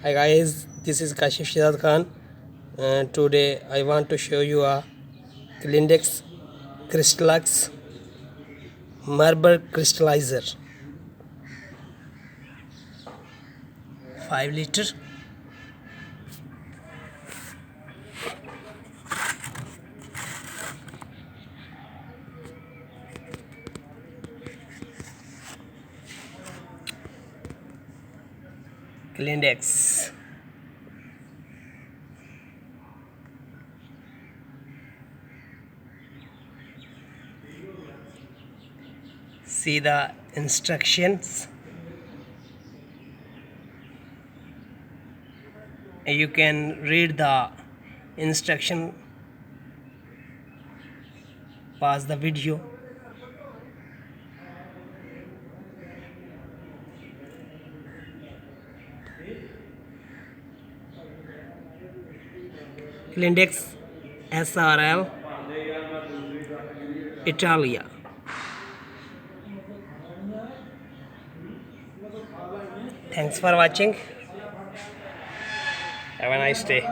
Hi guys, this is Kashif Shihad Khan. Today I want to show you a Klindex KRISTALLUX marble crystallizer 5 liter. Klindex. See the instructions. You can read the instruction. Pause the video. Klindex SRL Italia. Thanks for watching. Have a nice day.